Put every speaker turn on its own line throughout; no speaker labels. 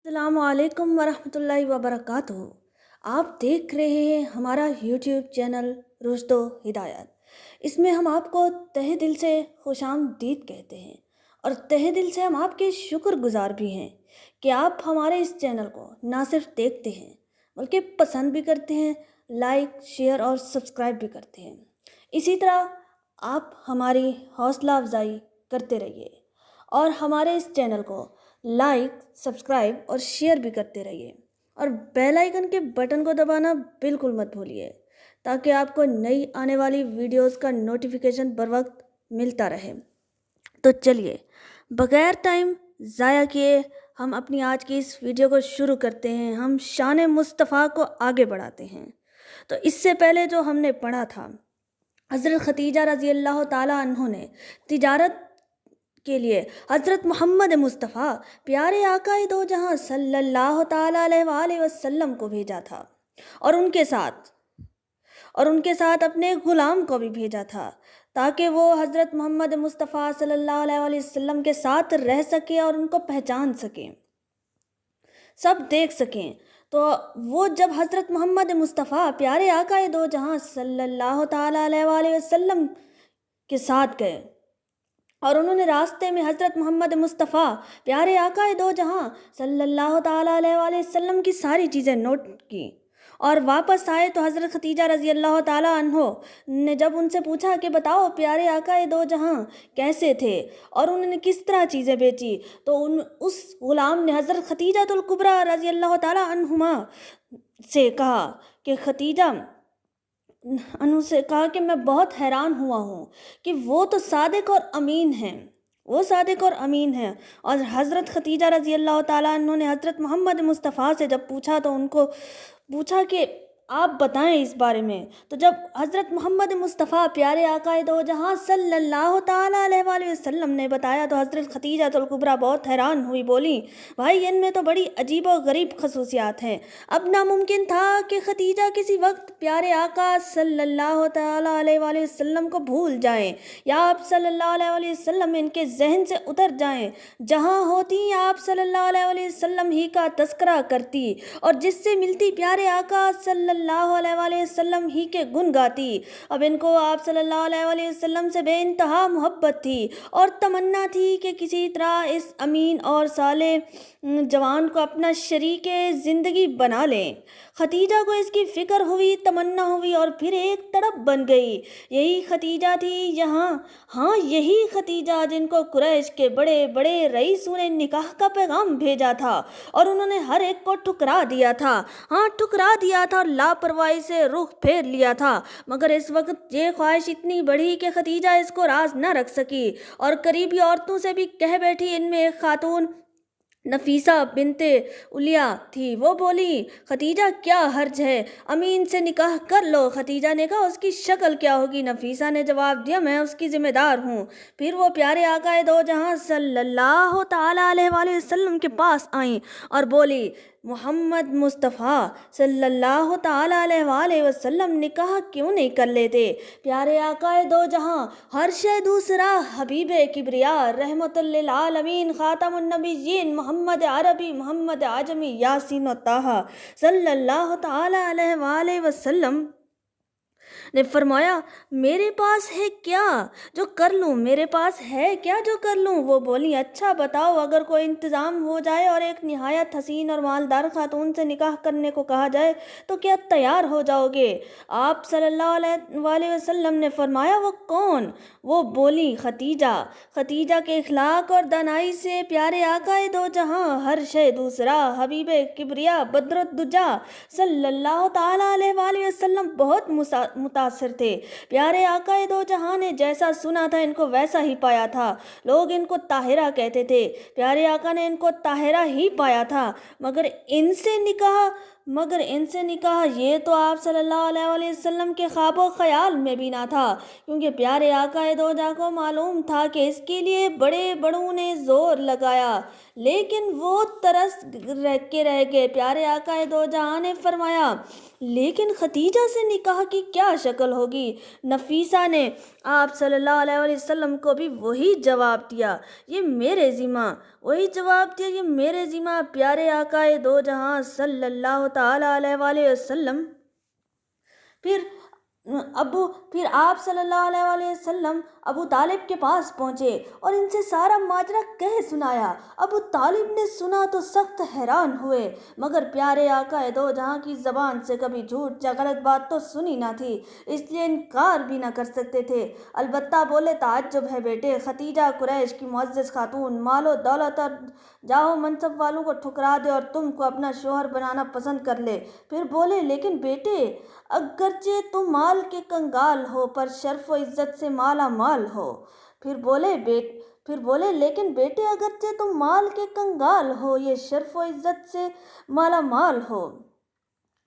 अस्सलाम वालेकुम वरहमतुल्लाहि वबरकातुहू। आप देख रहे हैं हमारा यूट्यूब चैनल रुश्दो हिदायत। इसमें हम आपको तहे दिल से खुशामदीद कहते हैं और तहे दिल से हम आपके शुक्रगुजार भी हैं कि आप हमारे इस चैनल को ना सिर्फ देखते हैं बल्कि पसंद भी करते हैं, लाइक शेयर और सब्सक्राइब भी करते हैं। इसी तरह आप हमारी हौसला अफजाई करते रहिए और हमारे इस चैनल को लाइक सब्सक्राइब और शेयर भी करते रहिए और बेल आइकन के बटन को दबाना बिल्कुल मत भूलिए ताकि आपको नई आने वाली वीडियोस का नोटिफिकेशन बर वक्त मिलता रहे। तो चलिए बगैर टाइम ज़ाया किए हम अपनी आज की इस वीडियो को शुरू करते हैं। हम शान मुस्तफ़ा को आगे बढ़ाते हैं। तो इससे पहले जो हमने पढ़ा था, हज़रत खतीजा रज़ी अल्लाह ताला अन्हो ने तिजारत के लिए हज़रत मोहम्मद मुस्तफ़ा प्यारे आकाए दो जहां सल्लल्लाहु ताला अलैहि वसल्लम को भेजा था और उनके साथ अपने ग़ुलाम को भी भेजा था ताकि वो हज़रत मोहम्मद मुस्तफ़ा सल्लल्लाहु अलैहि वसल्लम के साथ रह सके और उनको पहचान सकें, सब देख सकें। तो वो जब हज़रत मोहम्मद मुस्तफ़ा प्यारे आकाए दो जहां सल्लल्लाहु ताला अलैहि वसल्लम के साथ गए और उन्होंने रास्ते में हज़रत मोहम्मद मुस्तफ़ा प्यारे आकाए दो जहां सल्लल्लाहु ताला अलैहि वसल्लम की सारी चीज़ें नोट की और वापस आए तो हज़रत खतीजा रज़ी अल्लाह ताला अन्हो ने जब उनसे पूछा कि बताओ प्यारे आकाए दो जहां कैसे थे और उन्होंने किस तरह चीज़ें बेची, तो उस ग़ुलाम ने हज़रत खतीजातुल कुबरा रज़ी अल्लाह ताला अन्हुमा से कहा कि खतीजा अनु से कहा कि मैं बहुत हैरान हुआ हूँ कि वो तो सादिक और अमीन हैं, वो सादिक और अमीन हैं। और हज़रत खतीजा रज़ी अल्लाह ताला अन्हो ने हज़रत मोहम्मद मुस्तफ़ा से जब पूछा तो उनको पूछा कि आप बताएं इस बारे में। तो जब हज़रत मोहम्मद मुस्तफ़ा प्यारे आकाए दो जहां सल्लल्लाहु ताला अलैहि वसल्लम ने बताया तो हज़रत खतीजातुल कुबरा बहुत हैरान हुई, बोली भाई इनमें तो बड़ी अजीब और गरीब खसूसियात हैं। अब नामुमकिन था कि खतीजा किसी वक्त प्यारे आका सल्लल्लाहु ताला अलैहि वसल्लम को भूल जाएं या आप सल्लल्लाहु अलैहि वसल्लम इनके जहन से उतर जाएं। जहाँ होती आप सल्लल्लाहु अलैहि वसल्लम ही का तस्करा करती और जिससे मिलती प्यारे आका सल्लल्लाहु अलैहि वसल्लम ही के गुण गाती। अब इनको आप सल्लल्लाहु अलैहि वसल्लम से बेइंतहा मोहब्बत थी और तमन्ना थी कि किसी तरह इस अमीन और साले जवान को अपना शरीके ज़िंदगी बना लें। खतीजा को इसकी फ़िक्र हुई, तमन्ना हुई और फिर एक तड़प बन गई। यही खतीजा थी यही खतीजा जिनको कुरैश के बड़े बड़े रईसों ने निकाह का पैगाम भेजा था और उन्होंने हर एक को ठुकरा दिया था। ठुकरा दिया था और लापरवाही से रुख फेर लिया था। मगर इस वक्त ये ख्वाहिश इतनी बढ़ी कि खतीजा इसको राज न रख सकी और करीबी औरतों से भी कह बैठी। इनमें एक खातून नफीसा बिनते उलिया थी। वो बोली खतीजा क्या हर्ज है, अमीन से निकाह कर लो। खतीजा ने कहा उसकी शक्ल क्या होगी। नफीसा ने जवाब दिया मैं उसकी जिम्मेदार हूँ। फिर वो प्यारे आकाए दो जहां सल्लल्लाहु ताला अलैहि वसल्लम के पास आई और बोली मोहम्मद मुस्तफ़ा सल्लल्लाहु ताला अलैहि वसल्लम निकाह क्यों नहीं कर लेते। प्यारे आकाए दो जहां हर शय दूसरा हबीबे किबरिया रहमतुल लिल आलमीन खातमुन नबिय्यीन मोहम्मद अरबी मोहम्मद आजमी यासीन व ताहा सल्लल्लाहु ताला अलैहि वसल्लम ने फरमाया मेरे पास है क्या जो कर लूँ, मेरे पास है क्या जो कर लूँ। वो बोली अच्छा बताओ, अगर कोई इंतज़ाम हो जाए और एक निहायत हसीन और मालदार खातून से निकाह करने को कहा जाए तो क्या तैयार हो जाओगे। आप सल्लल्लाहु अलैहि वसल्लम ने फरमाया वो कौन। वो बोली खतीजा। खतीजा के इखलाक और दानाई से प्यारे आकाए दो जहां हर शय दूसरा हबीबे किबरिया बद्रुद्दुजा सल्लल्लाहु ताला अलैहि वसल्लम बहुत मुतासिर थे। प्यारे आकाए दो जहां ने जैसा सुना था इनको वैसा ही पाया था। लोग इनको ताहिरा कहते थे, प्यारे आका ने इनको ताहिरा ही पाया था। मगर इनसे निकाह ये तो आप सल्लल्लाहु अलैहि वसल्लम के ख्वाबो ख्याल में भी ना था, क्योंकि प्यारे आकाए दो जहां को मालूम था कि इसके लिए बड़े बड़ों ने जोर लगाया लेकिन वो तरस के रह गए। प्यारे आकाए दो जहां ने फरमाया लेकिन खतीजा से निकाह की क्या شکل ہوگی؟ نفیسہ نے آپ صلی اللہ علیہ وسلم کو بھی وہی جواب دیا، یہ میرے ذمہ پیارے آقا دو جہاں صلی اللہ تعالیٰ علیہ وآلہ وسلم۔ پھر آپ صلی اللہ علیہ وآلہ وسلم ابو طالب کے پاس پہنچے اور ان سے سارا ماجرا کہہ سنایا۔ ابو طالب نے سنا تو سخت حیران ہوئے، مگر پیارے آقا دو جہاں کی زبان سے کبھی جھوٹ یا غلط بات تو سنی نہ تھی، اس لیے انکار بھی نہ کر سکتے تھے۔ البتہ بولے، تعجب ہے بیٹے، ختیجہ قریش کی معزز خاتون، مال و دولت اور جاہ و منصب والوں کو ٹھکرا دے اور تم کو اپنا شوہر بنانا پسند کر لے۔ پھر بولے، لیکن بیٹے، اگرچہ تم مال کے کنگال ہو پر شرف و عزت سے مالا مال ہو۔ پھر بولے، لیکن بیٹے، اگرچہ تم مال کے کنگال ہو، یہ شرف و عزت سے مالا مال ہو۔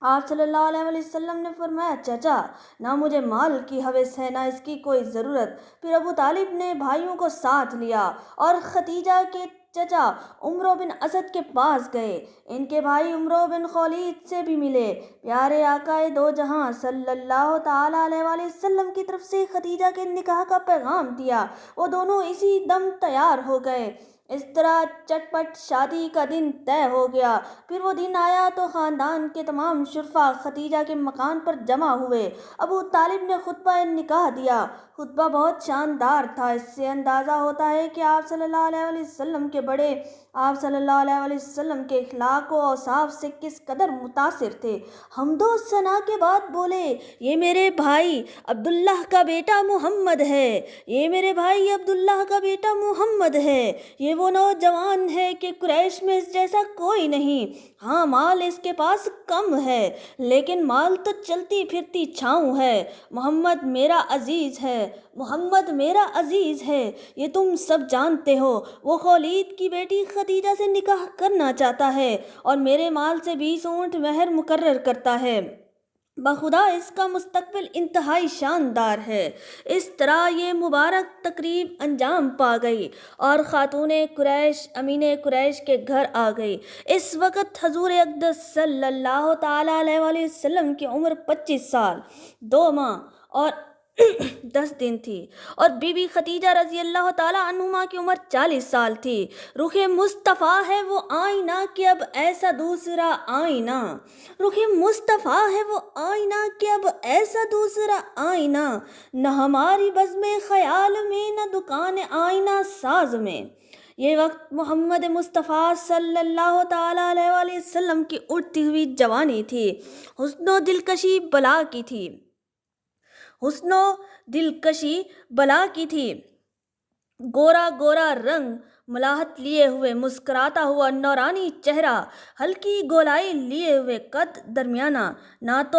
آپ صلی اللہ علیہ وسلم نے فرمایا، چچا، نہ مجھے مال کی ہوس ہے، نہ اس کی کوئی ضرورت۔ پھر ابو طالب نے بھائیوں کو ساتھ لیا اور ختیجہ کے چچا عمرو بن اسد کے پاس گئے۔ ان کے بھائی عمرو بن خولید سے بھی ملے۔ پیارے آقا دو جہاں صلی اللہ تعالیٰ علیہ وآلہ وسلم کی طرف سے ختیجہ کے نکاح کا پیغام دیا۔ وہ دونوں اسی دم تیار ہو گئے۔ اس طرح چٹ پٹ شادی کا دن طے ہو گیا۔ پھر وہ دن آیا تو خاندان کے تمام شرفا ختیجہ کے مکان پر جمع ہوئے۔ ابو طالب نے خطبہ نکاح دیا۔ خطبہ بہت شاندار تھا۔ اس سے اندازہ ہوتا ہے کہ آپ صلی اللہ علیہ وسلم کے اخلاق و اوصاف سے کس قدر متاثر تھے۔ حمد و ثنا کے بعد بولے، یہ میرے بھائی عبداللہ کا بیٹا محمد ہے، یہ وہ نوجوان ہے کہ قریش میں اس جیسا کوئی نہیں۔ ہاں، مال اس کے پاس کم ہے، لیکن مال تو چلتی پھرتی چھاؤں ہے۔ محمد میرا عزیز ہے، یہ تم سب جانتے ہو۔ وہ خولید کی بیٹی ختیجہ سے نکاح کرنا چاہتا ہے اور میرے مال سے 20 اونٹ مہر مقرر کرتا ہے۔ بخدا اس کا مستقبل انتہائی شاندار ہے۔ اس طرح یہ مبارک تقریب انجام پا گئی اور خاتون قریش امین قریش کے گھر آ گئی۔ اس وقت حضور اقدس صلی اللہ تعالیٰ علیہ وآلہ وسلم کی عمر 25 سال 2 ماہ اور 10 دن تھی اور بی بی ختیجہ رضی اللہ تعالیٰ عنہما کی عمر 40 سال تھی۔ رخ مصطفیٰ ہے وہ آئینہ کہ اب ایسا دوسرا آئینہ، نہ ہماری بزم خیال میں، نہ دکان آئینہ ساز میں۔ یہ وقت محمد مصطفیٰ صلی اللہ تعالیٰ علیہ وآلہ وسلم کی اٹھتی ہوئی جوانی تھی۔ حسن و دلکشی بلا کی تھی۔ گورا گورا رنگ ملاحت لیے ہوئے، مسکراتا ہوا نورانی چہرہ، ہلکی گولائی لیے ہوئے، قد درمیانہ، نہ تو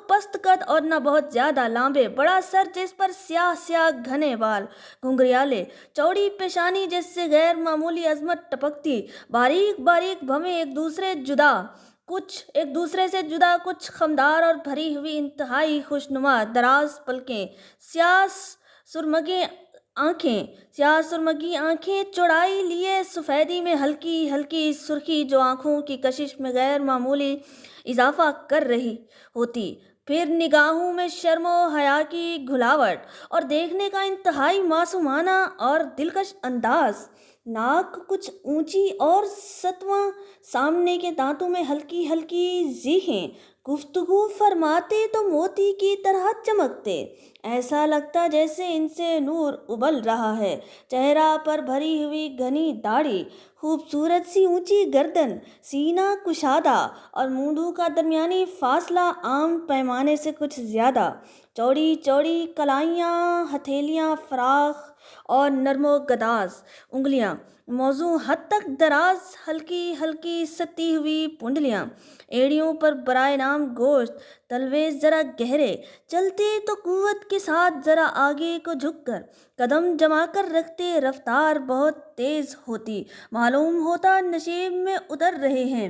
پست قد اور نہ بہت زیادہ لامبے، بڑا سر جس پر سیاہ گھنے بال گھنگریالے، چوڑی پیشانی جس سے غیر معمولی عظمت ٹپکتی، باریک باریک بھویں ایک دوسرے سے جدا، کچھ خمدار اور بھری ہوئی، انتہائی خوشنما، دراز پلکیں، سیاہ سرمگی آنکھیں، چوڑائی لیے سفیدی میں ہلکی ہلکی سرخی جو آنکھوں کی کشش میں غیر معمولی اضافہ کر رہی ہوتی، پھر نگاہوں میں شرم و حیا کی گھلاوٹ اور دیکھنے کا انتہائی معصومانہ اور دلکش انداز، ناک کچھ اونچی اور ستواں، سامنے کے دانتوں میں ہلکی ہلکی زیخیں، گفتگو فرماتے تو موتی کی طرح چمکتے، ایسا لگتا جیسے ان سے نور ابل رہا ہے، چہرہ پر بھری ہوئی گھنی داڑھی، خوبصورت سی اونچی گردن، سینہ کشادہ اور مونڈھوں کا درمیانی فاصلہ عام پیمانے سے کچھ زیادہ، چوڑی چوڑی کلائیاں، ہتھیلیاں فراخ اور نرم و گداز انگلیاں، موزوں حد تک دراز، ہلکی ہلکی ستی ہوئی پنڈلیاں، ایڑیوں پر برائے نام گوشت، تلوے ذرا گہرے، چلتے تو قوت کے ساتھ ذرا آگے کو جھک کر قدم جما کر رکھتے، رفتار بہت تیز ہوتی، معلوم ہوتا نشیب میں اتر رہے ہیں،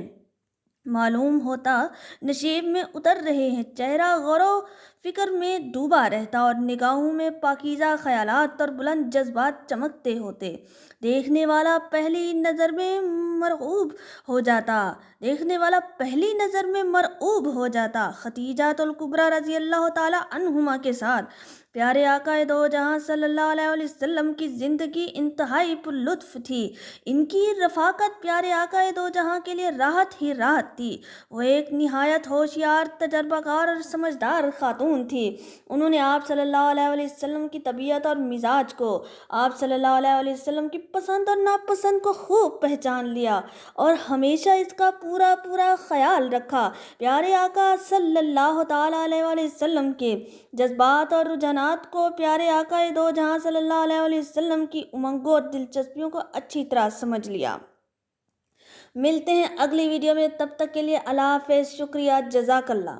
معلوم ہوتا نشیب میں اتر رہے ہیں، چہرہ غور و فکر میں ڈوبا رہتا اور نگاہوں میں پاکیزہ خیالات اور بلند جذبات چمکتے ہوتے۔ دیکھنے والا پہلی نظر میں مرعوب ہو جاتا۔ خدیجہ الکبریٰ رضی اللہ تعالی عنہما کے ساتھ پیارے آقا دو جہاں صلی اللہ علیہ وسلم کی زندگی انتہائی پر لطف تھی۔ ان کی رفاقت پیارے آقا دو جہاں کے لیے راحت ہی راحت تھی۔ وہ ایک نہایت ہوشیار، تجربہ کار اور سمجھدار خاتون تھی۔ انہوں نے آپ صلی اللہ علیہ وسلم کی طبیعت اور مزاج کو، آپ صلی اللہ علیہ وسلم کی پسند اور ناپسند کو خوب پہچان لیا اور ہمیشہ اس کا پورا خیال رکھا۔ پیارے آقا صلی اللہ تعالی علیہ وسلم کے جذبات اور رجحانات کو، پیارے آقا دو جہاں صلی اللہ علیہ وسلم کی امنگوں اور دلچسپیوں کو اچھی طرح سمجھ لیا۔ ملتے ہیں اگلی ویڈیو میں، تب تک کے لیے اللہ حافظ، شکریہ، جزاک اللہ۔